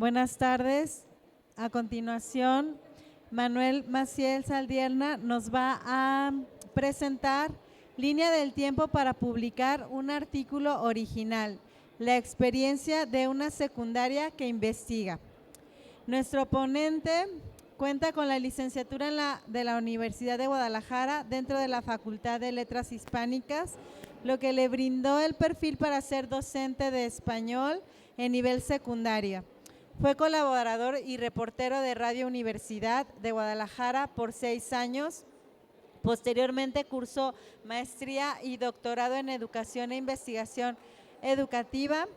Buenas tardes. A continuación, Manuel Maciel Saldierna nos va a presentar Línea del tiempo para publicar un artículo original, la experiencia de una secundaria que investiga. Nuestro ponente cuenta con la licenciatura de la Universidad de Guadalajara dentro de la Facultad de Letras Hispánicas, lo que le brindó el perfil para ser docente de español en nivel secundario. Fue colaborador y reportero de Radio Universidad de Guadalajara por 6 años. Posteriormente cursó maestría y doctorado en Educación e Investigación Educativa.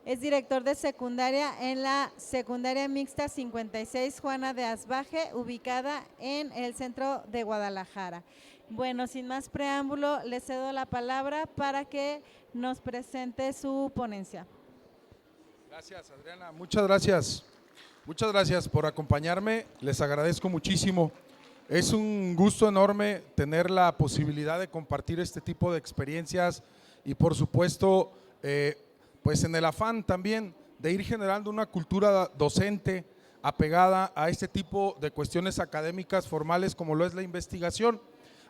Es director de secundaria en la Secundaria Mixta 56 Juana de Asbaje, ubicada en el centro de Guadalajara. Bueno, sin más preámbulo, le cedo la palabra para que nos presente su ponencia. Gracias, Adriana. Muchas gracias. Muchas gracias por acompañarme. Les agradezco muchísimo. Es un gusto enorme tener la posibilidad de compartir este tipo de experiencias y, por supuesto, pues en el afán también de ir generando una cultura docente apegada a este tipo de cuestiones académicas formales como lo es la investigación.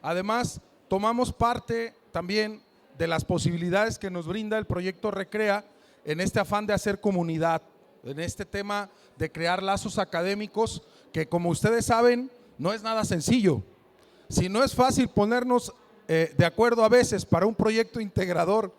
Además, tomamos parte también de las posibilidades que nos brinda el proyecto Recrea en este afán de hacer comunidad, en este tema de crear lazos académicos que, como ustedes saben, no es nada sencillo. Si no es fácil ponernos de acuerdo a veces para un proyecto integrador,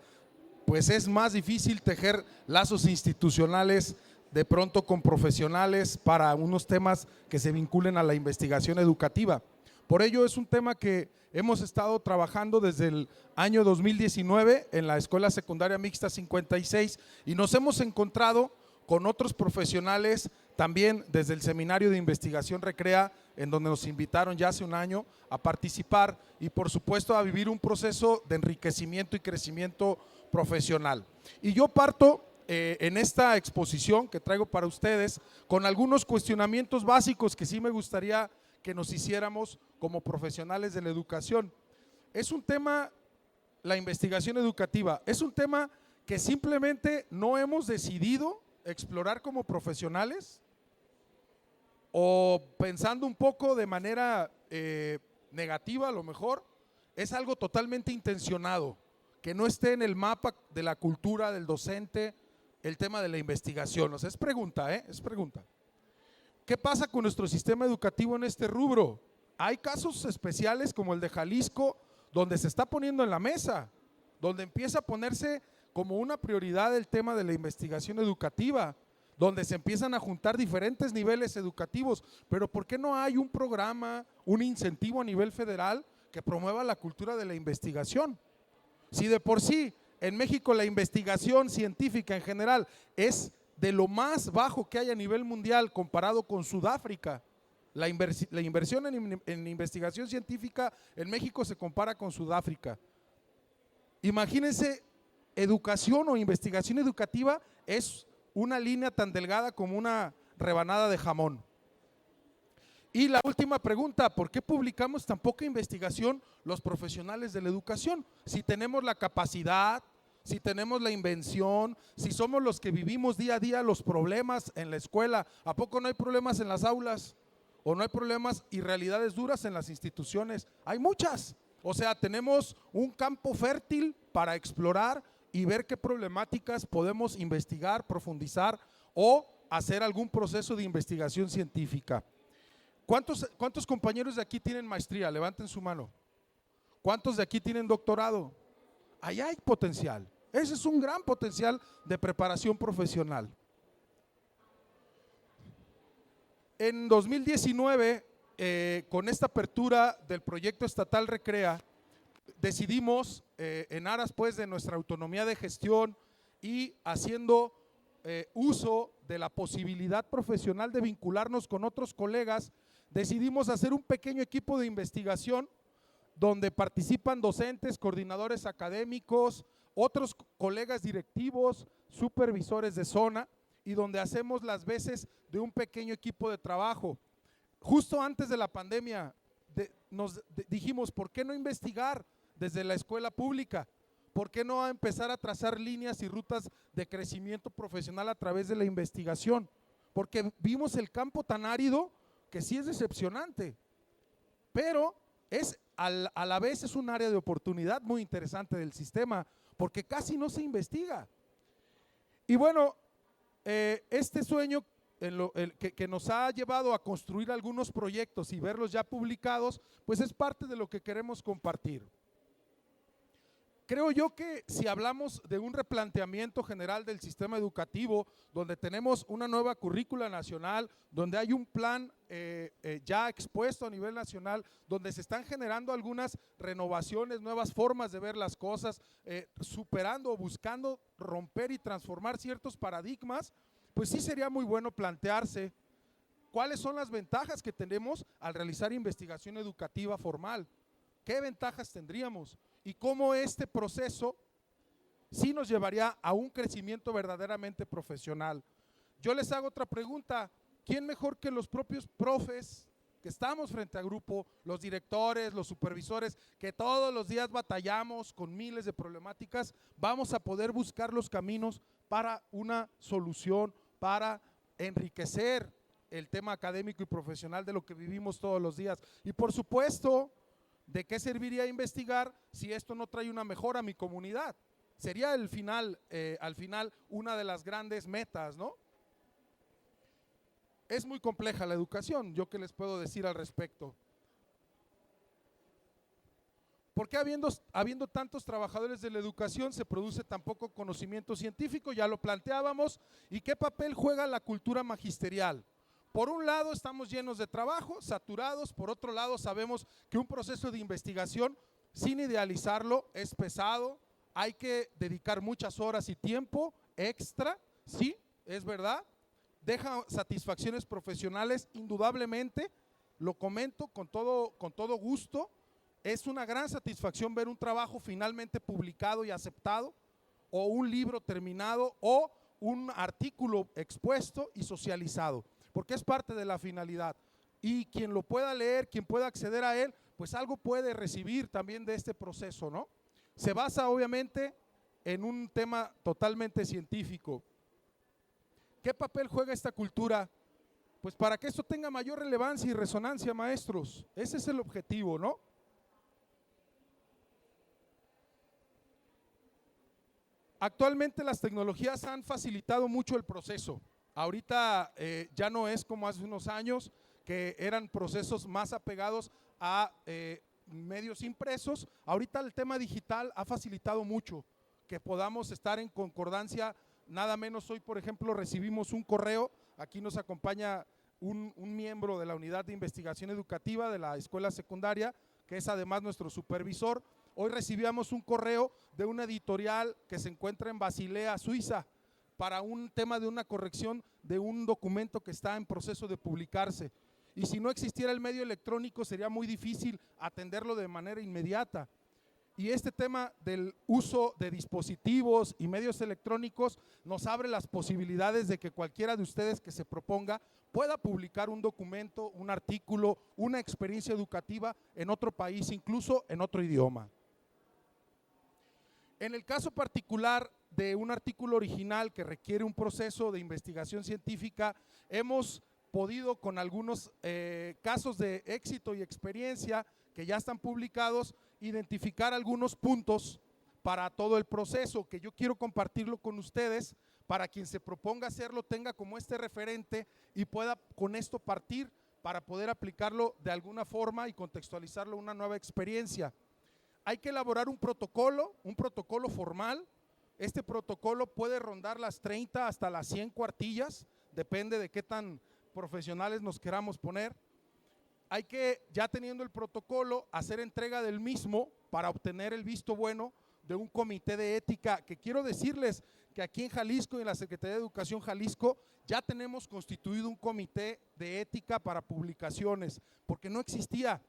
pues es más difícil tejer lazos institucionales de pronto con profesionales para unos temas que se vinculen a la investigación educativa. Por ello es un tema que hemos estado trabajando desde el año 2019 en la Escuela Secundaria Mixta 56 y nos hemos encontrado con otros profesionales también desde el Seminario de Investigación Recrea, en donde nos invitaron ya hace un año a participar y por supuesto a vivir un proceso de enriquecimiento y crecimiento profesional. Y yo parto en esta exposición que traigo para ustedes con algunos cuestionamientos básicos que sí me gustaría que nos hiciéramos como profesionales de la educación. Es un tema, la investigación educativa, es un tema que simplemente no hemos decidido explorar como profesionales o pensando un poco de manera negativa a lo mejor, es algo totalmente intencionado, que no esté en el mapa de la cultura del docente el tema de la investigación. O sea, es pregunta, es pregunta. ¿Qué pasa con nuestro sistema educativo en este rubro? Hay casos especiales como el de Jalisco, donde se está poniendo en la mesa, donde empieza a ponerse como una prioridad el tema de la investigación educativa, donde se empiezan a juntar diferentes niveles educativos, pero ¿por qué no hay un programa, un incentivo a nivel federal que promueva la cultura de la investigación? Si de por sí en México la investigación científica en general es de lo más bajo que hay a nivel mundial comparado con Sudáfrica. La inversión en investigación científica en México se compara con Sudáfrica. Imagínense, educación o investigación educativa es una línea tan delgada como una rebanada de jamón. Y la última pregunta, ¿por qué publicamos tan poca investigación los profesionales de la educación? Si tenemos la capacidad, si tenemos la invención, si somos los que vivimos día a día los problemas en la escuela, ¿a poco no hay problemas en las aulas? ¿O no hay problemas y realidades duras en las instituciones? Hay muchas. O sea, tenemos un campo fértil para explorar y ver qué problemáticas podemos investigar, profundizar o hacer algún proceso de investigación científica. ¿Cuántos compañeros de aquí tienen maestría? Levanten su mano. ¿Cuántos de aquí tienen doctorado? Ahí hay potencial. Ese es un gran potencial de preparación profesional. En 2019, con esta apertura del proyecto estatal Recrea, decidimos, en aras pues de nuestra autonomía de gestión y haciendo uso de la posibilidad profesional de vincularnos con otros colegas, decidimos hacer un pequeño equipo de investigación donde participan docentes, coordinadores académicos, otros colegas directivos, supervisores de zona y donde hacemos las veces de un pequeño equipo de trabajo. Justo antes de la pandemia nos dijimos, ¿por qué no investigar desde la escuela pública? ¿Por qué no empezar a trazar líneas y rutas de crecimiento profesional a través de la investigación? porque vimos el campo tan árido que sí es decepcionante, pero a la vez es un área de oportunidad muy interesante del sistema, porque casi no se investiga. Y bueno, este sueño que nos ha llevado a construir algunos proyectos y verlos ya publicados, pues es parte de lo que queremos compartir. Creo yo que si hablamos de un replanteamiento general del sistema educativo, donde tenemos una nueva currícula nacional, donde hay un plan ya expuesto a nivel nacional, donde se están generando algunas renovaciones, nuevas formas de ver las cosas, superando o buscando romper y transformar ciertos paradigmas, pues sí sería muy bueno plantearse cuáles son las ventajas que tenemos al realizar investigación educativa formal. ¿Qué ventajas tendríamos? Y cómo este proceso sí nos llevaría a un crecimiento verdaderamente profesional. Yo les hago otra pregunta: ¿quién mejor que los propios profes que estamos frente a grupo, los directores, los supervisores, que todos los días batallamos con miles de problemáticas, vamos a poder buscar los caminos para una solución, para enriquecer el tema académico y profesional de lo que vivimos todos los días? Y por supuesto, ¿de qué serviría investigar si esto no trae una mejora a mi comunidad? Sería al final una de las grandes metas, ¿no? Es muy compleja la educación, ¿yo qué les puedo decir al respecto? ¿Por qué habiendo tantos trabajadores de la educación se produce tan poco conocimiento científico? Ya lo planteábamos. ¿Y qué papel juega la cultura magisterial? Por un lado estamos llenos de trabajo, saturados. Por otro lado sabemos que un proceso de investigación, sin idealizarlo, es pesado. Hay que dedicar muchas horas y tiempo extra, sí, es verdad. Deja satisfacciones profesionales, indudablemente, lo comento con todo gusto. Es una gran satisfacción ver un trabajo finalmente publicado y aceptado, o un libro terminado, o un artículo expuesto y socializado, porque es parte de la finalidad. Y quien lo pueda leer, quien pueda acceder a él, pues algo puede recibir también de este proceso, ¿no? Se basa obviamente en un tema totalmente científico. ¿Qué papel juega esta cultura? Pues para que esto tenga mayor relevancia y resonancia, maestros. Ese es el objetivo, ¿no? Actualmente las tecnologías han facilitado mucho el proceso. Ahorita ya no es como hace unos años, que eran procesos más apegados a medios impresos. Ahorita el tema digital ha facilitado mucho que podamos estar en concordancia. Nada menos hoy, por ejemplo, recibimos un correo, aquí nos acompaña un miembro de la unidad de investigación educativa de la escuela secundaria, que es además nuestro supervisor. Hoy recibíamos un correo de una editorial que se encuentra en Basilea, Suiza, para un tema de una corrección de un documento que está en proceso de publicarse. Y si no existiera el medio electrónico sería muy difícil atenderlo de manera inmediata. Y este tema del uso de dispositivos y medios electrónicos nos abre las posibilidades de que cualquiera de ustedes que se proponga pueda publicar un documento, un artículo, una experiencia educativa en otro país, incluso en otro idioma. En el caso particular de un artículo original que requiere un proceso de investigación científica, hemos podido, con algunos casos de éxito y experiencia que ya están publicados, identificar algunos puntos para todo el proceso, que yo quiero compartirlo con ustedes, para quien se proponga hacerlo tenga como este referente y pueda con esto partir para poder aplicarlo de alguna forma y contextualizarlo en una nueva experiencia. Hay que elaborar un protocolo formal. Este protocolo puede rondar las 30 hasta las 100 cuartillas, depende de qué tan profesionales nos queramos poner. Hay que, ya teniendo el protocolo, hacer entrega del mismo para obtener el visto bueno de un comité de ética, que quiero decirles que aquí en Jalisco y en la Secretaría de Educación Jalisco ya tenemos constituido un comité de ética para publicaciones, porque no existía.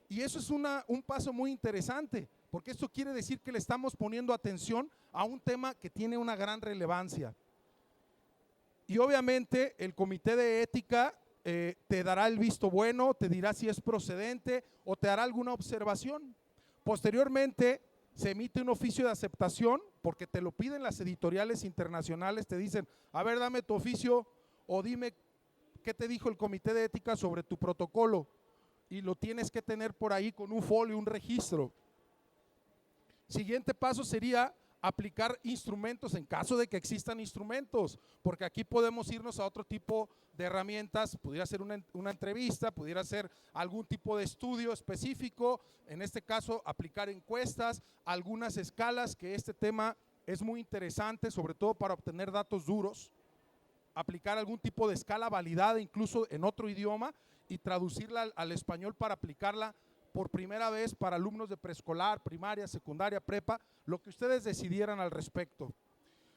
Y eso es un paso muy interesante, porque esto quiere decir que le estamos poniendo atención a un tema que tiene una gran relevancia. Y obviamente el comité de ética te dará el visto bueno, te dirá si es procedente o te hará alguna observación. Posteriormente se emite un oficio de aceptación, porque te lo piden las editoriales internacionales, te dicen, a ver, dame tu oficio o dime ¿qué te dijo el comité de ética sobre tu protocolo? Y lo tienes que tener por ahí con un folio, un registro. Siguiente paso sería aplicar instrumentos en caso de que existan instrumentos, porque aquí podemos irnos a otro tipo de herramientas, pudiera ser una entrevista, pudiera ser algún tipo de estudio específico, en este caso aplicar encuestas, algunas escalas, que este tema es muy interesante, sobre todo para obtener datos duros, aplicar algún tipo de escala validada incluso en otro idioma y traducirla al español para aplicarla por primera vez para alumnos de preescolar, primaria, secundaria, prepa, lo que ustedes decidieran al respecto.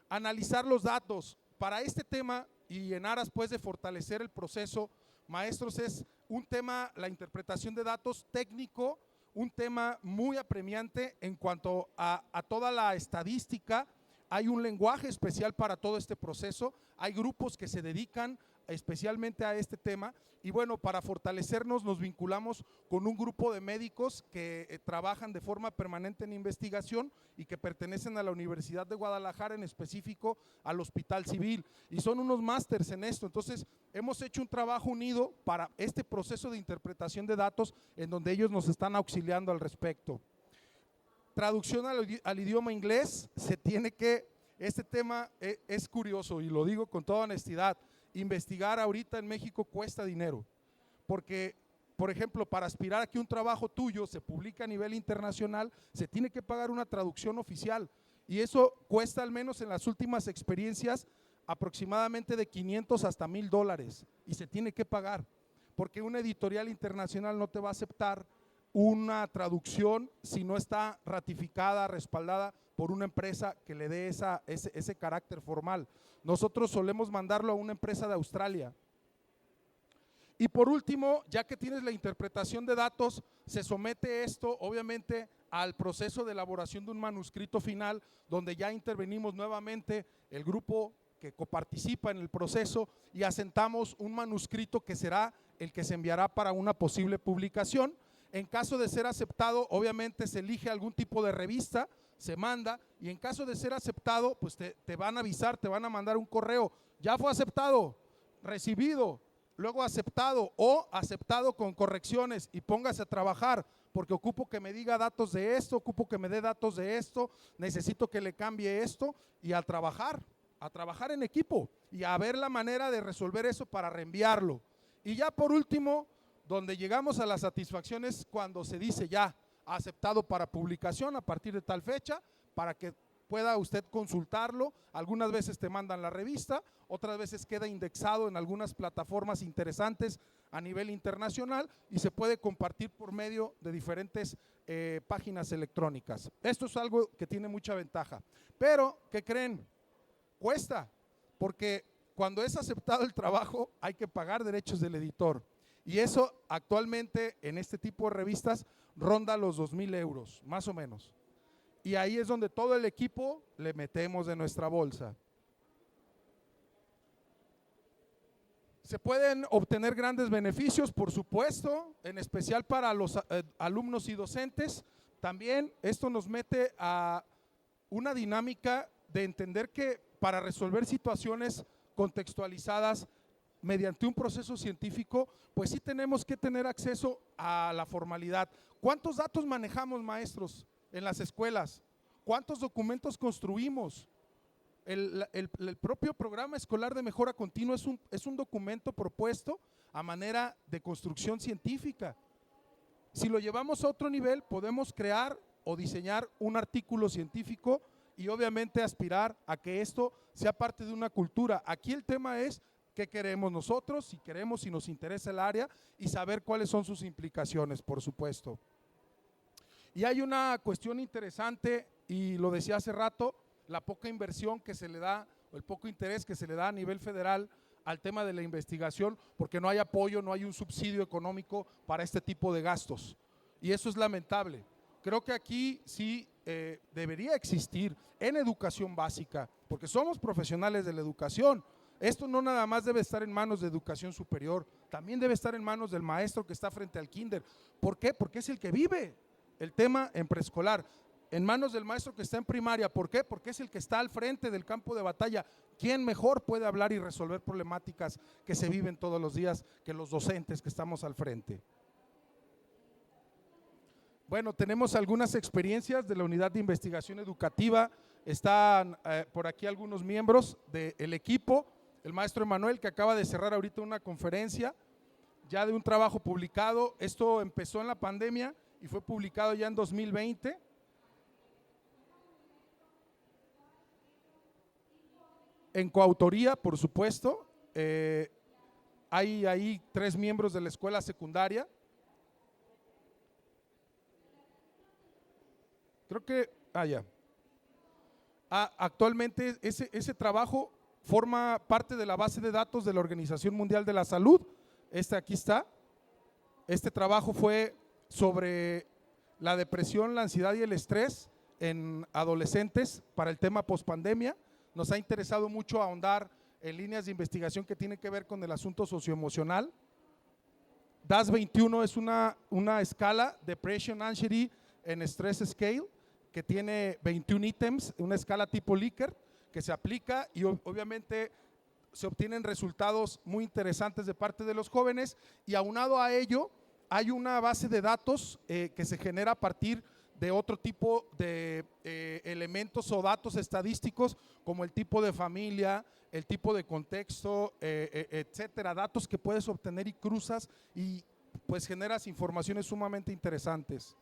Analizar los datos. Para este tema y en aras pues de fortalecer el proceso, maestros, es un tema, la interpretación de datos técnico, un tema muy apremiante en cuanto a toda la estadística. Hay un lenguaje especial para todo este proceso, hay grupos que se dedican especialmente a este tema y bueno, para fortalecernos nos vinculamos con un grupo de médicos que trabajan de forma permanente en investigación y que pertenecen a la Universidad de Guadalajara, en específico al Hospital Civil, y son unos másters en esto. Entonces hemos hecho un trabajo unido para este proceso de interpretación de datos en donde ellos nos están auxiliando al respecto. Traducción al idioma inglés, este tema es curioso y lo digo con toda honestidad. Investigar ahorita en México cuesta dinero, porque, por ejemplo, para aspirar a que un trabajo tuyo se publique a nivel internacional, se tiene que pagar una traducción oficial, y eso cuesta, al menos en las últimas experiencias, aproximadamente de 500 hasta $1000, y se tiene que pagar, porque una editorial internacional no te va a aceptar una traducción si no está ratificada, respaldada por una empresa que le dé ese carácter formal. Nosotros solemos mandarlo a una empresa de Australia. Y por último, ya que tienes la interpretación de datos, se somete esto obviamente al proceso de elaboración de un manuscrito final, donde ya intervenimos nuevamente el grupo que coparticipa en el proceso y asentamos un manuscrito que será el que se enviará para una posible publicación. En caso de ser aceptado, obviamente se elige algún tipo de revista, se manda, y en caso de ser aceptado, pues te van a avisar, te van a mandar un correo: ya fue aceptado, recibido, luego aceptado o aceptado con correcciones, y póngase a trabajar, porque ocupo que me diga datos de esto, ocupo que me dé datos de esto, necesito que le cambie esto, y a trabajar en equipo y a ver la manera de resolver eso para reenviarlo. Y ya por último, donde llegamos a la satisfacción es cuando se dice ya aceptado para publicación a partir de tal fecha, para que pueda usted consultarlo. Algunas veces te mandan la revista, otras veces queda indexado en algunas plataformas interesantes a nivel internacional y se puede compartir por medio de diferentes páginas electrónicas. Esto es algo que tiene mucha ventaja, pero ¿qué creen? Cuesta, porque cuando es aceptado el trabajo hay que pagar derechos del editor. Y eso actualmente en este tipo de revistas ronda los 2000 euros, más o menos. Y ahí es donde todo el equipo le metemos de nuestra bolsa. Se pueden obtener grandes beneficios, por supuesto, en especial para los alumnos y docentes. También esto nos mete a una dinámica de entender que para resolver situaciones contextualizadas mediante un proceso científico, pues sí tenemos que tener acceso a la formalidad. ¿Cuántos datos manejamos, maestros, en las escuelas? ¿Cuántos documentos construimos? El propio programa escolar de mejora continua es un documento propuesto a manera de construcción científica. Si lo llevamos a otro nivel, podemos crear o diseñar un artículo científico y obviamente aspirar a que esto sea parte de una cultura. Aquí el tema es qué queremos nosotros, si queremos, si nos interesa el área, y saber cuáles son sus implicaciones, por supuesto. Y hay una cuestión interesante, y lo decía hace rato, la poca inversión que se le da, o el poco interés que se le da a nivel federal al tema de la investigación, porque no hay apoyo, no hay un subsidio económico para este tipo de gastos, y eso es lamentable. Creo que aquí sí debería existir en educación básica, porque somos profesionales de la educación. Esto no nada más debe estar en manos de educación superior, también debe estar en manos del maestro que está frente al kinder. ¿Por qué? Porque es el que vive el tema en preescolar. En manos del maestro que está en primaria. ¿Por qué? Porque es el que está al frente del campo de batalla. ¿quién mejor puede hablar y resolver problemáticas que se viven todos los días que los docentes que estamos al frente? Bueno, tenemos algunas experiencias de la Unidad de Investigación Educativa. Están por aquí algunos miembros del equipo. El maestro Emanuel, que acaba de cerrar ahorita una conferencia ya de un trabajo publicado. Esto empezó en la pandemia y fue publicado ya en 2020. En coautoría, por supuesto. Hay ahí 3 miembros de la escuela secundaria. Creo que, ya. Actualmente ese trabajo forma parte de la base de datos de la Organización Mundial de la Salud. Aquí está. Este trabajo fue sobre la depresión, la ansiedad y el estrés en adolescentes para el tema pospandemia. Nos ha interesado mucho ahondar en líneas de investigación que tienen que ver con el asunto socioemocional. DAS-21 es una escala, Depression, Anxiety and Stress Scale, que tiene 21 ítems, una escala tipo Likert que se aplica y obviamente se obtienen resultados muy interesantes de parte de los jóvenes, y aunado a ello hay una base de datos que se genera a partir de otro tipo de elementos o datos estadísticos, como el tipo de familia, el tipo de contexto, etcétera, datos que puedes obtener y cruzas y pues generas informaciones sumamente interesantes.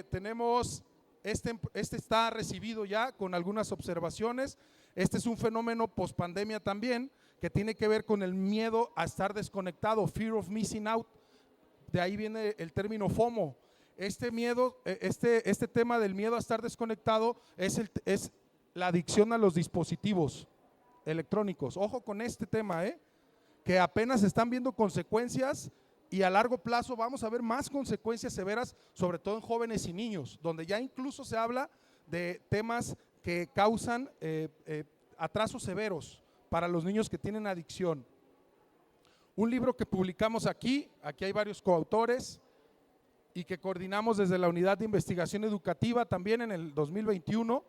Tenemos, este está recibido ya con algunas observaciones. Este es un fenómeno pospandemia también, que tiene que ver con el miedo a estar desconectado, fear of missing out. De ahí viene el término FOMO. Este miedo, este tema del miedo a estar desconectado es la adicción a los dispositivos electrónicos. Ojo con este tema, que apenas están viendo consecuencias, y a largo plazo vamos a ver más consecuencias severas, sobre todo en jóvenes y niños, donde ya incluso se habla de temas que causan atrasos severos para los niños que tienen adicción. Un libro que publicamos aquí hay varios coautores y que coordinamos desde la Unidad de Investigación Educativa también en el 2021.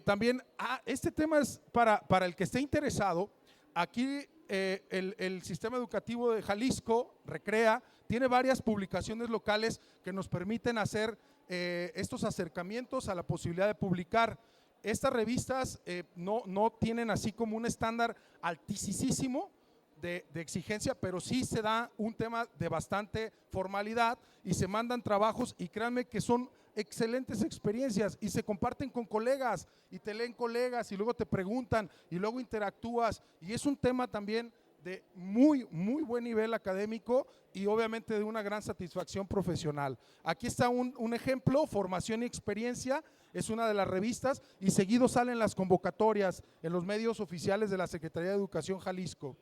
También, este tema es para el que esté interesado. Aquí el Sistema Educativo de Jalisco, Recrea, tiene varias publicaciones locales que nos permiten hacer estos acercamientos a la posibilidad de publicar. Estas revistas no tienen así como un estándar altísimo de exigencia, pero sí se da un tema de bastante formalidad y se mandan trabajos, y créanme que son excelentes experiencias y se comparten con colegas y te leen colegas y luego te preguntan y luego interactúas, y es un tema también de muy buen nivel académico y obviamente de una gran satisfacción profesional. Aquí está un ejemplo, Formación y Experiencia, es una de las revistas y seguido salen las convocatorias en los medios oficiales de la Secretaría de Educación Jalisco.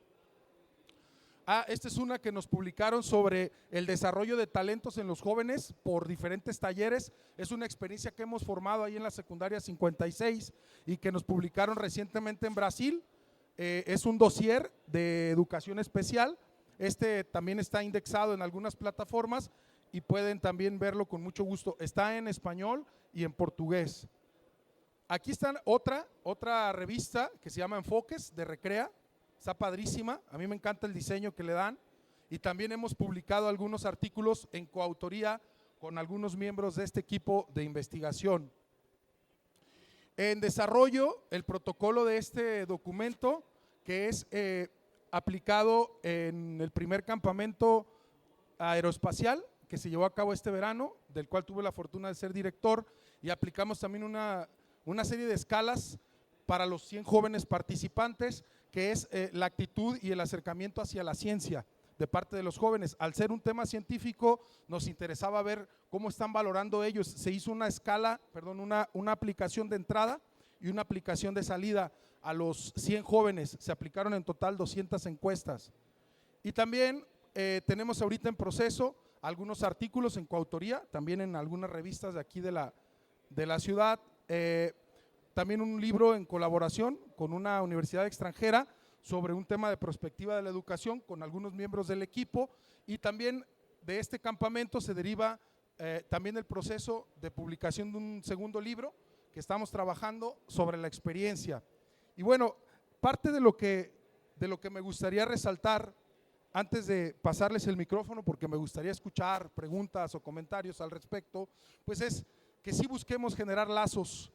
Esta es una que nos publicaron sobre el desarrollo de talentos en los jóvenes por diferentes talleres. Es una experiencia que hemos formado ahí en la secundaria 56 y que nos publicaron recientemente en Brasil. Es un dossier de educación especial. Este también está indexado en algunas plataformas y pueden también verlo con mucho gusto. Está en español y en portugués. Aquí está otra revista que se llama Enfoques de Recrea. Está padrísima, a mí me encanta el diseño que le dan, y también hemos publicado algunos artículos en coautoría con algunos miembros de este equipo de investigación. En desarrollo, el protocolo de este documento, que es aplicado en el primer campamento aeroespacial que se llevó a cabo este verano, del cual tuve la fortuna de ser director, y aplicamos también una serie de escalas para los 100 jóvenes participantes, que es la actitud y el acercamiento hacia la ciencia de parte de los jóvenes. Al ser un tema científico, nos interesaba ver cómo están valorando ellos. Se hizo una escala, una aplicación de entrada y una aplicación de salida a los 100 jóvenes. Se aplicaron en total 200 encuestas. Y también tenemos ahorita en proceso algunos artículos en coautoría, también en algunas revistas de aquí de la ciudad. También un libro en colaboración con una universidad extranjera sobre un tema de perspectiva de la educación con algunos miembros del equipo, y también de este campamento se deriva también el proceso de publicación de un segundo libro que estamos trabajando sobre la experiencia. Y bueno, parte de lo que me gustaría resaltar antes de pasarles el micrófono, porque me gustaría escuchar preguntas o comentarios al respecto, pues es que sí busquemos generar lazos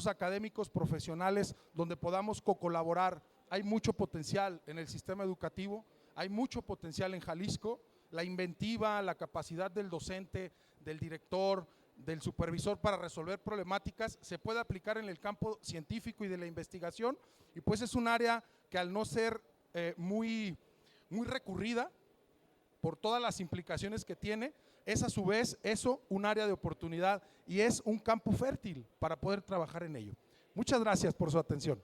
académicos, profesionales, donde podamos colaborar. Hay mucho potencial en el sistema educativo, hay mucho potencial en Jalisco, la inventiva, la capacidad del docente, del director, del supervisor para resolver problemáticas se puede aplicar en el campo científico y de la investigación, y pues es un área que al no ser muy recurrida por todas las implicaciones que tiene, es a su vez eso un área de oportunidad y es un campo fértil para poder trabajar en ello. Muchas gracias por su atención.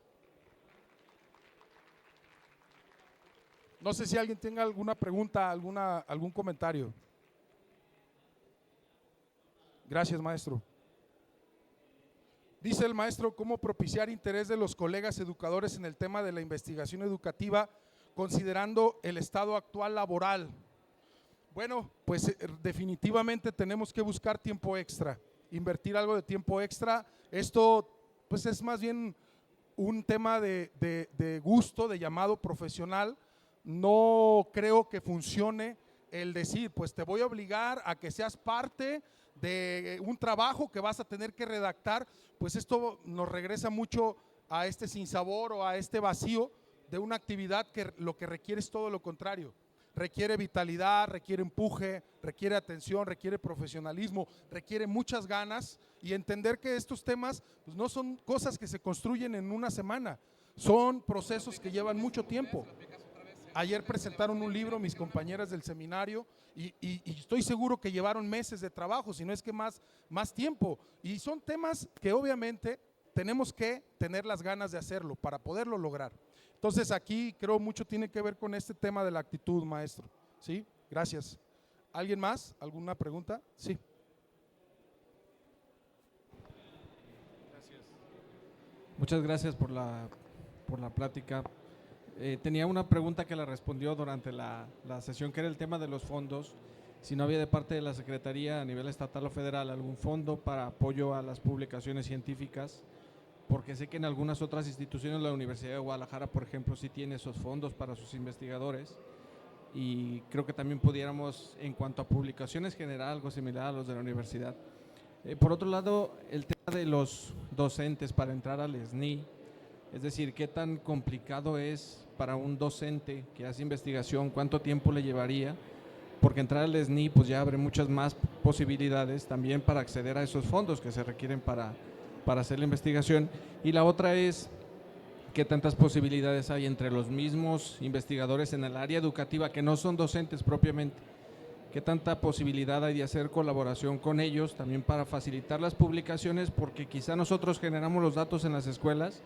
No sé si alguien tenga alguna pregunta, algún comentario. Gracias, maestro. Dice el maestro, ¿cómo propiciar interés de los colegas educadores en el tema de la investigación educativa considerando el estado actual laboral? Bueno, pues definitivamente tenemos que buscar tiempo extra, invertir algo de tiempo extra. Esto pues es más bien un tema de gusto, de llamado profesional. No creo que funcione el decir, pues te voy a obligar a que seas parte de un trabajo que vas a tener que redactar, pues esto nos regresa mucho a este sinsabor o a este vacío de una actividad que lo que requiere es todo lo contrario. Requiere vitalidad, requiere empuje, requiere atención, requiere profesionalismo, requiere muchas ganas y entender que estos temas pues no son cosas que se construyen en una semana, son procesos que llevan mucho tiempo. Ayer presentaron un libro mis compañeras del seminario y estoy seguro que llevaron meses de trabajo, si no es que más tiempo. Y son temas que obviamente tenemos que tener las ganas de hacerlo para poderlo lograr. Entonces aquí creo mucho tiene que ver con este tema de la actitud, maestro. ¿Sí? Gracias. ¿Alguien más? ¿Alguna pregunta? Sí. Gracias. Muchas gracias por la plática. Tenía una pregunta que la respondió durante la sesión, que era el tema de los fondos. Si no había de parte de la Secretaría a nivel estatal o federal algún fondo para apoyo a las publicaciones científicas, porque sé que en algunas otras instituciones, la Universidad de Guadalajara, por ejemplo, sí tiene esos fondos para sus investigadores, y creo que también pudiéramos, en cuanto a publicaciones, generar algo similar a los de la universidad. Por otro lado, el tema de los docentes para entrar al SNI, es decir, ¿qué tan complicado es para un docente que hace investigación? ¿Cuánto tiempo le llevaría? Porque entrar al SNI pues ya abre muchas más posibilidades también para acceder a esos fondos que se requieren para hacer la investigación. Y la otra es, ¿qué tantas posibilidades hay entre los mismos investigadores en el área educativa que no son docentes propiamente? ¿Qué tanta posibilidad hay de hacer colaboración con ellos también para facilitar las publicaciones? Porque quizá nosotros generamos los datos en las escuelas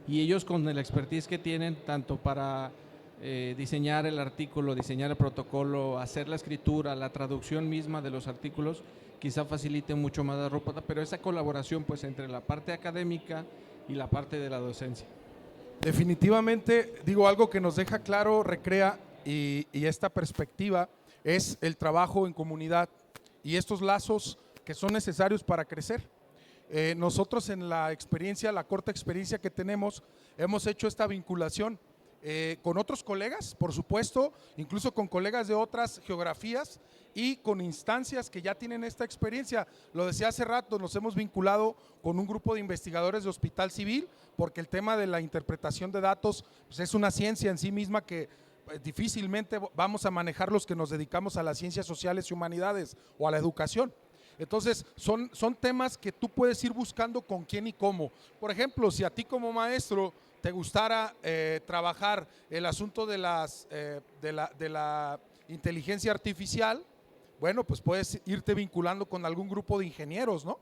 y ellos con el expertise que tienen, tanto para diseñar el artículo, diseñar el protocolo, hacer la escritura, la traducción misma de los artículos, quizá facilite mucho más la ruta, pero esa colaboración pues entre la parte académica y la parte de la docencia. Definitivamente, digo, algo que nos deja claro Recrea y esta perspectiva es el trabajo en comunidad y estos lazos que son necesarios para crecer. Nosotros en la experiencia, la corta experiencia que tenemos, hemos hecho esta vinculación con otros colegas, por supuesto, incluso con colegas de otras geografías y con instancias que ya tienen esta experiencia. Lo decía hace rato, nos hemos vinculado con un grupo de investigadores de Hospital Civil, porque el tema de la interpretación de datos pues es una ciencia en sí misma que difícilmente vamos a manejar los que nos dedicamos a las ciencias sociales y humanidades o a la educación. Entonces, son temas que tú puedes ir buscando con quién y cómo. Por ejemplo, si a ti como maestro te gustara trabajar el asunto de la inteligencia artificial, bueno, pues puedes irte vinculando con algún grupo de ingenieros, ¿no?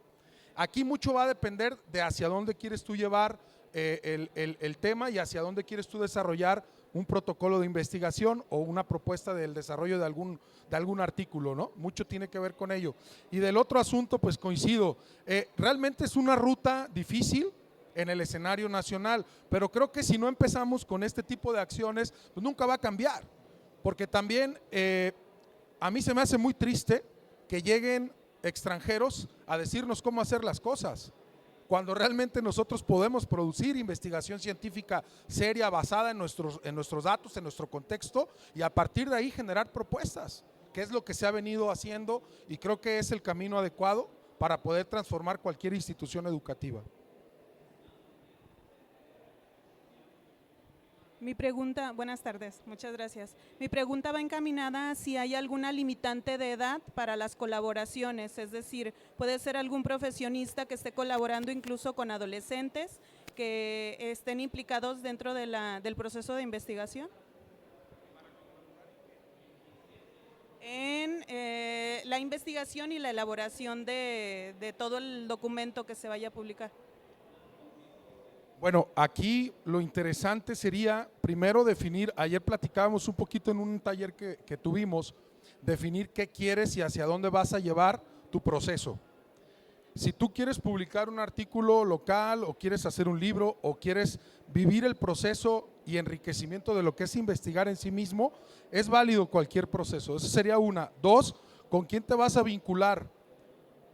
Aquí mucho va a depender de hacia dónde quieres tú llevar el tema y hacia dónde quieres tú desarrollar un protocolo de investigación o una propuesta del desarrollo de algún artículo, ¿no? Mucho tiene que ver con ello. Y del otro asunto, pues coincido, realmente es una ruta difícil en el escenario nacional, pero creo que si no empezamos con este tipo de acciones, pues nunca va a cambiar, porque también a mí se me hace muy triste que lleguen extranjeros a decirnos cómo hacer las cosas. cuando realmente nosotros podemos producir investigación científica seria basada en nuestros datos, en nuestro contexto, y a partir de ahí generar propuestas, que es lo que se ha venido haciendo y creo que es el camino adecuado para poder transformar cualquier institución educativa. Mi pregunta, buenas tardes, muchas gracias. Mi pregunta va encaminada a si hay alguna limitante de edad para las colaboraciones, es decir, puede ser algún profesionista que esté colaborando incluso con adolescentes que estén implicados dentro de del proceso de investigación. En la investigación y la elaboración de todo el documento que se vaya a publicar. Bueno, aquí lo interesante sería primero definir, ayer platicábamos un poquito en un taller que tuvimos, definir qué quieres y hacia dónde vas a llevar tu proceso. Si tú quieres publicar un artículo local o quieres hacer un libro o quieres vivir el proceso y enriquecimiento de lo que es investigar en sí mismo, es válido cualquier proceso. Esa sería una. Dos, ¿con quién te vas a vincular?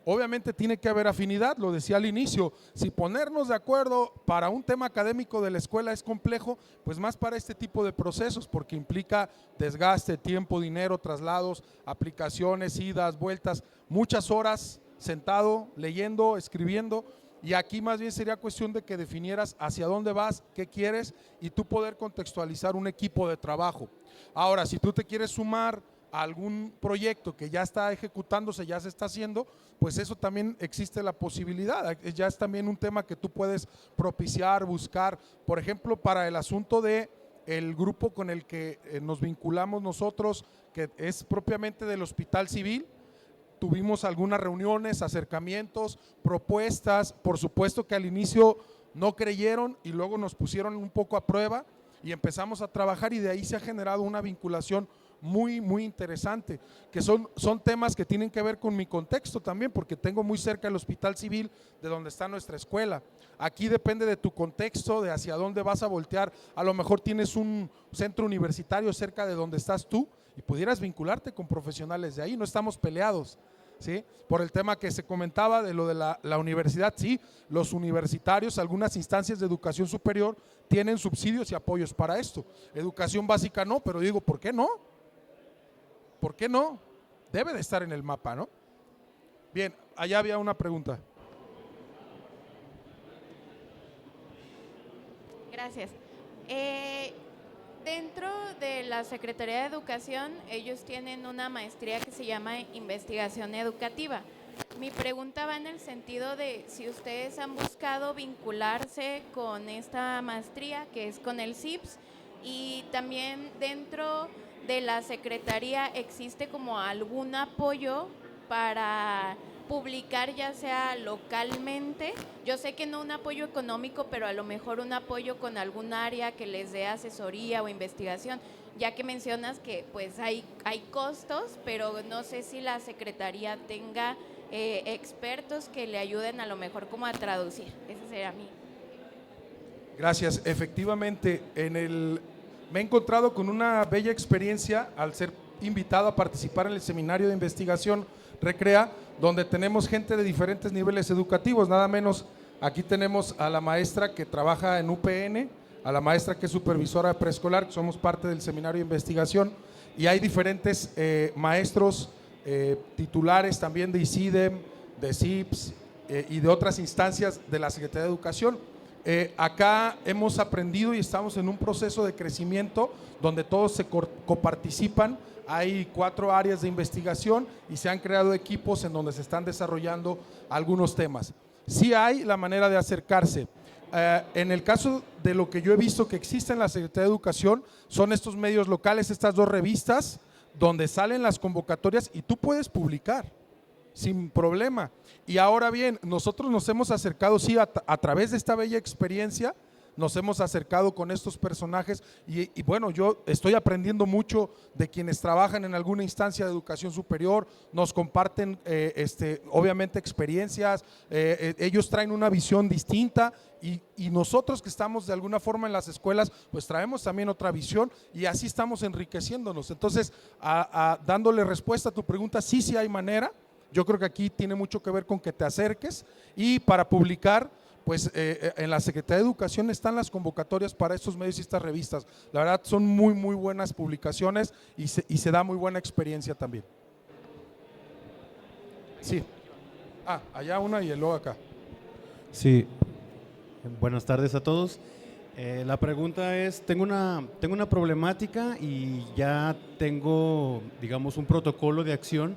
Obviamente tiene que haber afinidad, lo decía al inicio, si ponernos de acuerdo para un tema académico de la escuela es complejo, pues más para este tipo de procesos, porque implica desgaste, tiempo, dinero, traslados, aplicaciones, idas, vueltas, muchas horas sentado, leyendo, escribiendo, y aquí más bien sería cuestión de que definieras hacia dónde vas, qué quieres, y tú poder contextualizar un equipo de trabajo. Ahora, si tú te quieres sumar a algún proyecto que ya está ejecutándose, ya se está haciendo, pues eso también existe la posibilidad, ya es también un tema que tú puedes propiciar, buscar, por ejemplo, para el asunto de el grupo con el que nos vinculamos nosotros, que es propiamente del Hospital Civil, tuvimos algunas reuniones, acercamientos, propuestas, por supuesto que al inicio no creyeron y luego nos pusieron un poco a prueba y empezamos a trabajar y de ahí se ha generado una vinculación muy interesante, que son temas que tienen que ver con mi contexto también, porque tengo muy cerca el Hospital Civil de donde está nuestra escuela. Aquí depende de tu contexto, de hacia dónde vas a voltear. A lo mejor tienes un centro universitario cerca de donde estás tú y pudieras vincularte con profesionales de ahí, no estamos peleados, ¿sí? Por el tema que se comentaba de lo de la universidad, sí, los universitarios, algunas instancias de educación superior tienen subsidios y apoyos para esto. Educación básica no, pero digo, ¿por qué no? ¿Por qué no? Debe de estar en el mapa, ¿no? Bien, allá había una pregunta. Gracias. Dentro de la Secretaría de Educación, ellos tienen una maestría que se llama Investigación Educativa. Mi pregunta va en el sentido de si ustedes han buscado vincularse con esta maestría, que es con el CIPS, y también dentro de la Secretaría existe como algún apoyo para publicar ya sea localmente, yo sé que no un apoyo económico, pero a lo mejor un apoyo con algún área que les dé asesoría o investigación, ya que mencionas que pues hay costos, pero no sé si la Secretaría tenga expertos que le ayuden a lo mejor como a traducir. Ese sería mi. Gracias, efectivamente, me he encontrado con una bella experiencia al ser invitado a participar en el seminario de investigación Recrea, donde tenemos gente de diferentes niveles educativos, nada menos, aquí tenemos a la maestra que trabaja en UPN, a la maestra que es supervisora de preescolar, que somos parte del seminario de investigación, y hay diferentes maestros titulares también de ICIDEM, de CIPS y de otras instancias de la Secretaría de Educación. Acá hemos aprendido y estamos en un proceso de crecimiento donde todos se coparticipan. Hay 4 áreas de investigación y se han creado equipos en donde se están desarrollando algunos temas. Sí hay la manera de acercarse. En el caso de lo que yo he visto que existe en la Secretaría de Educación, son estos medios locales, estas 2 revistas, donde salen las convocatorias y tú puedes publicar sin problema. Y ahora bien, nosotros nos hemos acercado, sí, a través de esta bella experiencia, nos hemos acercado con estos personajes y bueno, yo estoy aprendiendo mucho de quienes trabajan en alguna instancia de educación superior, nos comparten obviamente experiencias, ellos traen una visión distinta y nosotros que estamos de alguna forma en las escuelas, pues traemos también otra visión y así estamos enriqueciéndonos. Entonces, dándole respuesta a tu pregunta, sí hay manera. Yo creo que aquí tiene mucho que ver con que te acerques y para publicar, pues en la Secretaría de Educación están las convocatorias para estos medios y estas revistas. La verdad son muy, muy buenas publicaciones y se da muy buena experiencia también. Sí. Allá una y luego acá. Sí, buenas tardes a todos. La pregunta es, tengo una problemática y ya tengo, digamos, un protocolo de acción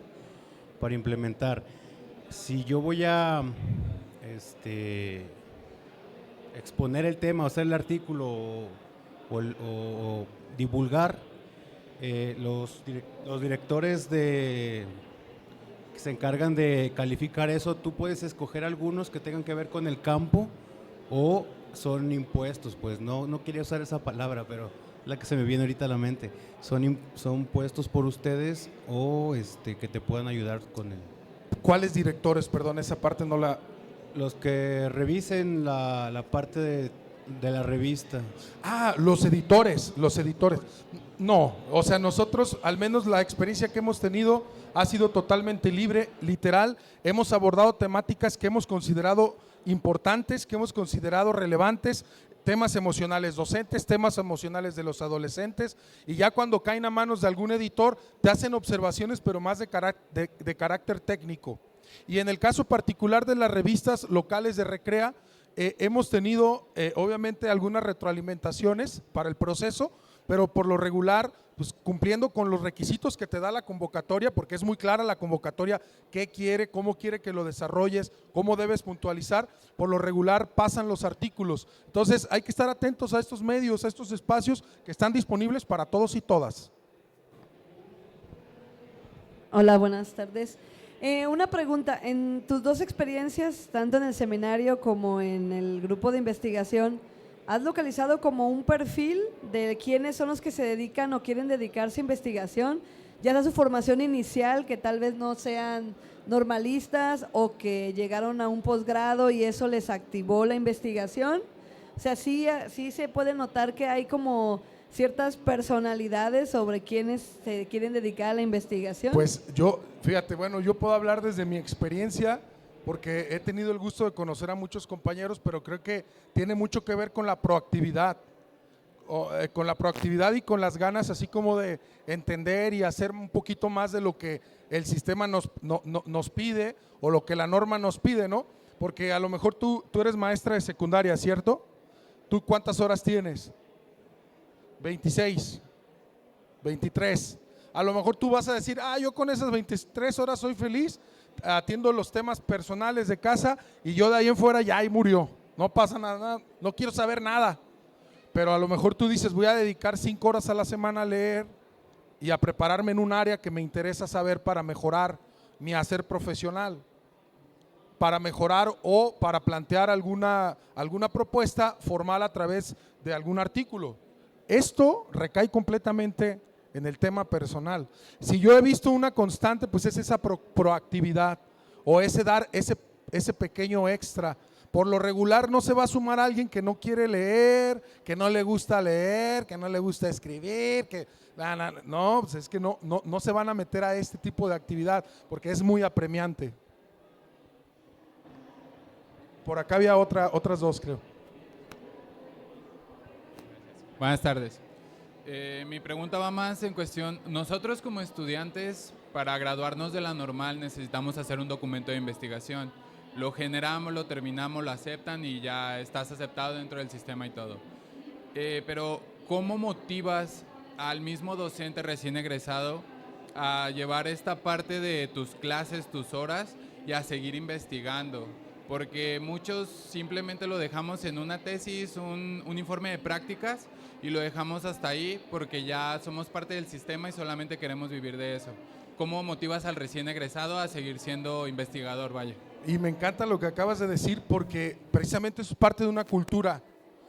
para implementar. Si yo voy a exponer el tema, o hacer el artículo o divulgar, los directores que se encargan de calificar eso, ¿tú puedes escoger algunos que tengan que ver con el campo o son impuestos? Pues no quería usar esa palabra, pero la que se me viene ahorita a la mente. ¿Son puestos por ustedes o que te puedan ayudar con él? ¿Cuáles directores? Perdón, esa parte no la… Los que revisen la parte de la revista. Los editores. No, o sea, nosotros, al menos la experiencia que hemos tenido ha sido totalmente libre, literal. Hemos abordado temáticas que hemos considerado importantes, que hemos considerado relevantes, temas emocionales docentes, temas emocionales de los adolescentes, y ya cuando caen a manos de algún editor, te hacen observaciones, pero más de carácter técnico. Y en el caso particular de las revistas locales de Recrea, hemos tenido obviamente algunas retroalimentaciones para el proceso, pero por lo regular, pues cumpliendo con los requisitos que te da la convocatoria, porque es muy clara la convocatoria, qué quiere, cómo quiere que lo desarrolles, cómo debes puntualizar, por lo regular pasan los artículos. Entonces hay que estar atentos a estos medios, a estos espacios que están disponibles para todos y todas. Hola, buenas tardes. Una pregunta, en tus dos experiencias, tanto en el seminario como en el grupo de investigación, ¿has localizado como un perfil de quiénes son los que se dedican o quieren dedicarse a investigación? Ya sea su formación inicial, que tal vez no sean normalistas o que llegaron a un posgrado y eso les activó la investigación. O sea, sí se puede notar que hay como ciertas personalidades sobre quienes se quieren dedicar a la investigación. Pues fíjate, yo puedo hablar desde mi experiencia, porque he tenido el gusto de conocer a muchos compañeros, pero creo que tiene mucho que ver con la proactividad, y con las ganas así como de entender y hacer un poquito más de lo que el sistema nos pide o lo que la norma nos pide, ¿no? Porque a lo mejor tú eres maestra de secundaria, ¿cierto? ¿Tú cuántas horas tienes? 26, 23. A lo mejor tú vas a decir, yo con esas 23 horas soy feliz, atiendo los temas personales de casa y yo de ahí en fuera ya ahí murió, no pasa nada, no quiero saber nada. Pero a lo mejor tú dices, voy a dedicar 5 horas a la semana a leer y a prepararme en un área que me interesa saber para mejorar mi hacer profesional, para mejorar o para plantear alguna propuesta formal a través de algún artículo. Esto recae completamente en el tema personal. Si yo he visto una constante, pues es esa proactividad o ese dar ese pequeño extra. Por lo regular no se va a sumar a alguien que no quiere leer, que no le gusta leer, que no le gusta escribir, no, pues es que no se van a meter a este tipo de actividad porque es muy apremiante. Por acá había otras dos, creo. Buenas tardes. Mi pregunta va más en cuestión, nosotros como estudiantes, para graduarnos de la normal necesitamos hacer un documento de investigación. Lo generamos, lo terminamos, lo aceptan y ya estás aceptado dentro del sistema y todo. Pero ¿cómo motivas al mismo docente recién egresado a llevar esta parte de tus clases, tus horas y a seguir investigando? Porque muchos simplemente lo dejamos en una tesis, un informe de prácticas y lo dejamos hasta ahí porque ya somos parte del sistema y solamente queremos vivir de eso. ¿Cómo motivas al recién egresado a seguir siendo investigador, vaya? Y me encanta lo que acabas de decir porque precisamente eso es parte de una cultura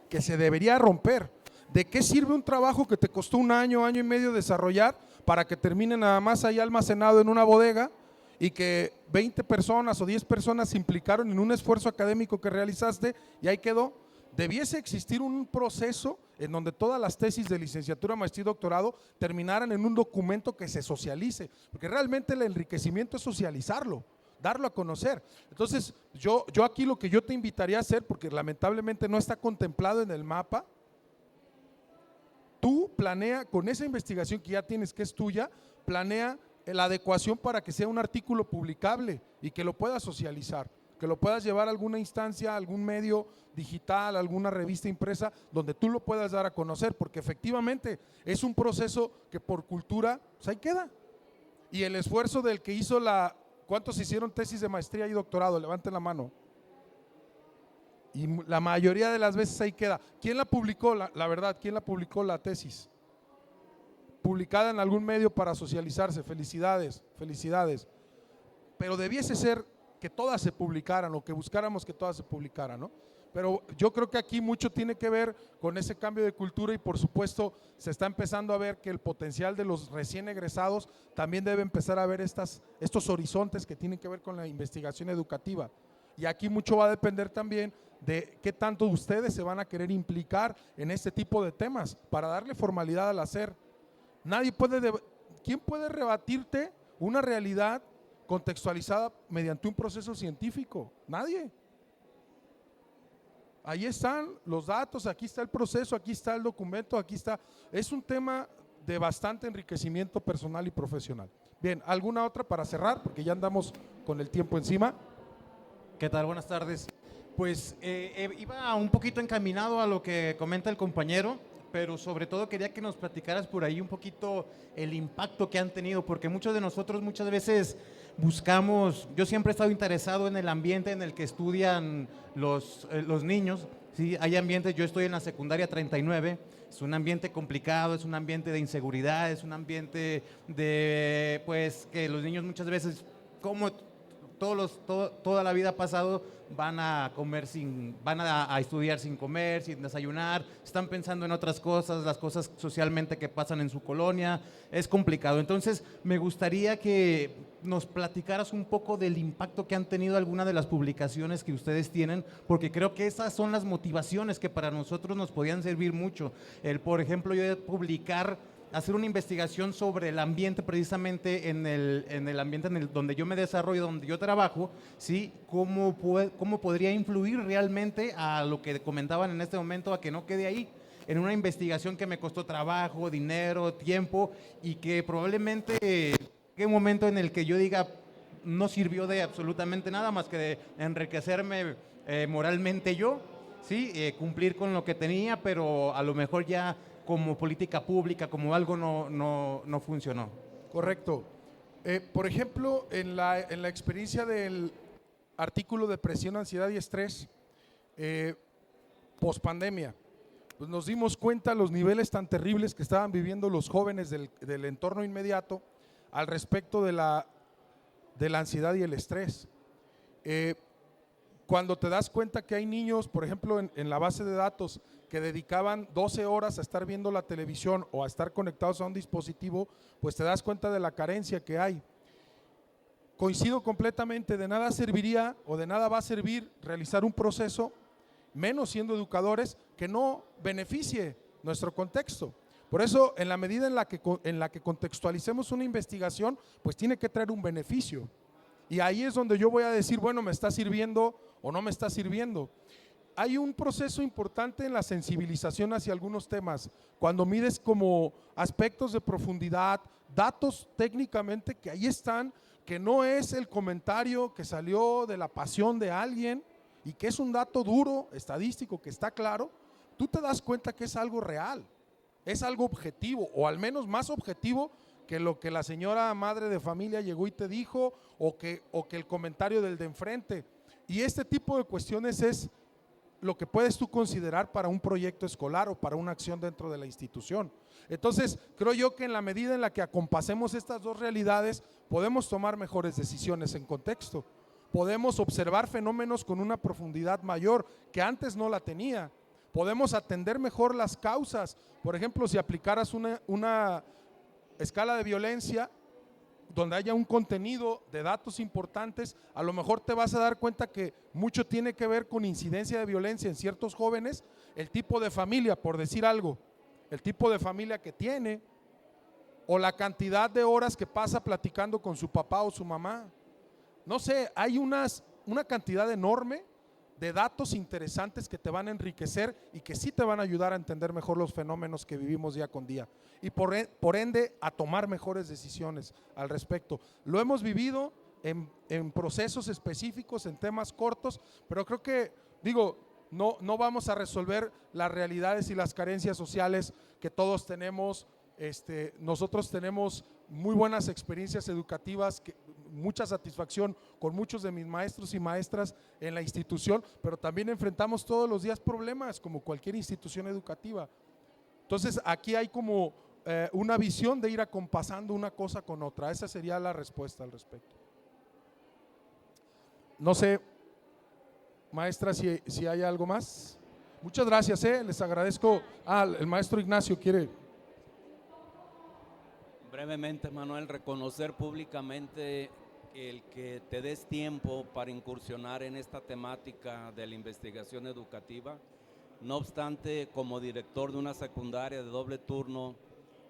que se debería romper. ¿De qué sirve un trabajo que te costó un año y medio desarrollar para que termine nada más ahí almacenado en una bodega y que 20 personas o 10 personas se implicaron en un esfuerzo académico que realizaste y ahí quedó? Debiese existir un proceso en donde todas las tesis de licenciatura, maestría y doctorado terminaran en un documento que se socialice, porque realmente el enriquecimiento es socializarlo. darlo a conocer. Entonces, yo aquí lo que yo te invitaría a hacer, porque lamentablemente no está contemplado en el mapa, tú planea con esa investigación que ya tienes, que es tuya, planea la adecuación para que sea un artículo publicable y que lo puedas socializar, que lo puedas llevar a alguna instancia, a algún medio digital, a alguna revista impresa, donde tú lo puedas dar a conocer, porque efectivamente es un proceso que por cultura, pues ahí queda. Y el esfuerzo del que hizo ¿cuántos hicieron tesis de maestría y doctorado? Levanten la mano. Y la mayoría de las veces ahí queda. ¿Quién la publicó? La verdad, ¿quién la publicó la tesis? Publicada en algún medio para socializarse. Felicidades, felicidades. Pero debiese ser que todas se publicaran, o que buscáramos que todas se publicaran, ¿no? Pero yo creo que aquí mucho tiene que ver con ese cambio de cultura, y por supuesto se está empezando a ver que el potencial de los recién egresados también debe empezar a ver estos horizontes que tienen que ver con la investigación educativa. Y aquí mucho va a depender también de qué tanto ustedes se van a querer implicar en este tipo de temas para darle formalidad al hacer. ¿Quién puede rebatirte una realidad contextualizada mediante un proceso científico? Nadie. Ahí están los datos, aquí está el proceso, aquí está el documento, aquí está. Es un tema de bastante enriquecimiento personal y profesional. Bien, ¿alguna otra para cerrar? Porque ya andamos con el tiempo encima. ¿Qué tal? Buenas tardes. Pues iba un poquito encaminado a lo que comenta el compañero, pero sobre todo quería que nos platicaras por ahí un poquito el impacto que han tenido, porque muchos de nosotros muchas veces buscamos, yo siempre he estado interesado en el ambiente en el que estudian los niños, ¿sí? Hay ambientes, yo estoy en la secundaria 39, es un ambiente complicado, es un ambiente de inseguridad, es un ambiente de, pues, que los niños muchas veces, como toda la vida ha pasado, van a estudiar sin comer, sin desayunar, están pensando en otras cosas, las cosas socialmente que pasan en su colonia, es complicado. Entonces, me gustaría que nos platicaras un poco del impacto que han tenido algunas de las publicaciones que ustedes tienen, porque creo que esas son las motivaciones que para nosotros nos podían servir mucho. Por ejemplo, yo hacer una investigación sobre el ambiente, precisamente en el ambiente donde yo me desarrollo, donde yo trabajo, ¿sí? ¿Cómo podría influir realmente a lo que comentaban en este momento, a que no quede ahí? En una investigación que me costó trabajo, dinero, tiempo, y que probablemente llegue un momento en el que yo diga, no sirvió de absolutamente nada más que de enriquecerme moralmente yo, ¿sí? Cumplir con lo que tenía, pero a lo mejor ya como política pública, como algo no funcionó. Correcto. Por ejemplo, en la experiencia del artículo de presión, ansiedad y estrés, pospandemia, pues nos dimos cuenta los niveles tan terribles que estaban viviendo los jóvenes del entorno inmediato al respecto de la ansiedad y el estrés. Cuando te das cuenta que hay niños, por ejemplo, en la base de datos, que dedicaban 12 horas a estar viendo la televisión o a estar conectados a un dispositivo, pues te das cuenta de la carencia que hay. Coincido completamente, de nada serviría o de nada va a servir realizar un proceso, menos siendo educadores, que no beneficie nuestro contexto. Por eso, en la medida en la que contextualicemos una investigación, pues tiene que traer un beneficio. Y ahí es donde yo voy a decir, bueno, ¿me está sirviendo o no me está sirviendo? Hay un proceso importante en la sensibilización hacia algunos temas, cuando mides como aspectos de profundidad, datos técnicamente que ahí están, que no es el comentario que salió de la pasión de alguien y que es un dato duro, estadístico, que está claro, tú te das cuenta que es algo real, es algo objetivo, o al menos más objetivo que lo que la señora madre de familia llegó y te dijo, o que el comentario del de enfrente. Y este tipo de cuestiones es lo que puedes tú considerar para un proyecto escolar o para una acción dentro de la institución. Entonces, creo yo que en la medida en la que acompasemos estas dos realidades, podemos tomar mejores decisiones en contexto. Podemos observar fenómenos con una profundidad mayor que antes no la tenía. Podemos atender mejor las causas. Por ejemplo, si aplicaras una escala de violencia donde haya un contenido de datos importantes, a lo mejor te vas a dar cuenta que mucho tiene que ver con incidencia de violencia en ciertos jóvenes, el tipo de familia, por decir algo, el tipo de familia que tiene, o la cantidad de horas que pasa platicando con su papá o su mamá. no sé, hay una cantidad enorme de datos interesantes que te van a enriquecer y que sí te van a ayudar a entender mejor los fenómenos que vivimos día con día y por ende a tomar mejores decisiones al respecto. Lo hemos vivido en procesos específicos, en temas cortos, pero creo que, no vamos a resolver las realidades y las carencias sociales que todos tenemos. Nosotros tenemos muy buenas experiencias educativas, mucha satisfacción con muchos de mis maestros y maestras en la institución, pero también enfrentamos todos los días problemas como cualquier institución educativa. Entonces aquí hay como una visión de ir acompasando una cosa con otra. Esa sería la respuesta al respecto. No sé, maestra, si hay algo más. Muchas gracias, les agradezco. El maestro Ignacio quiere. Brevemente, Manuel, reconocer públicamente el que te des tiempo para incursionar en esta temática de la investigación educativa. No obstante, como director de una secundaria de doble turno,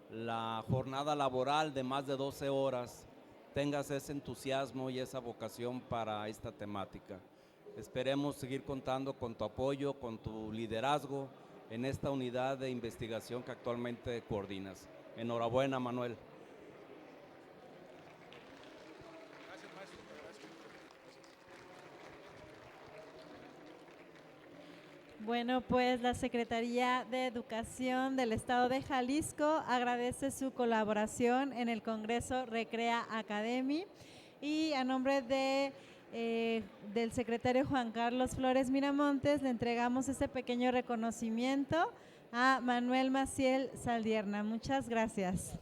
la jornada laboral de más de 12 horas, tengas ese entusiasmo y esa vocación para esta temática. Esperemos seguir contando con tu apoyo, con tu liderazgo en esta unidad de investigación que actualmente coordinas. Enhorabuena, Manuel. Bueno, pues la Secretaría de Educación del Estado de Jalisco agradece su colaboración en el Congreso Recrea Academy y a nombre del secretario Juan Carlos Flores Miramontes le entregamos este pequeño reconocimiento a Manuel Maciel Saldierna. Muchas gracias.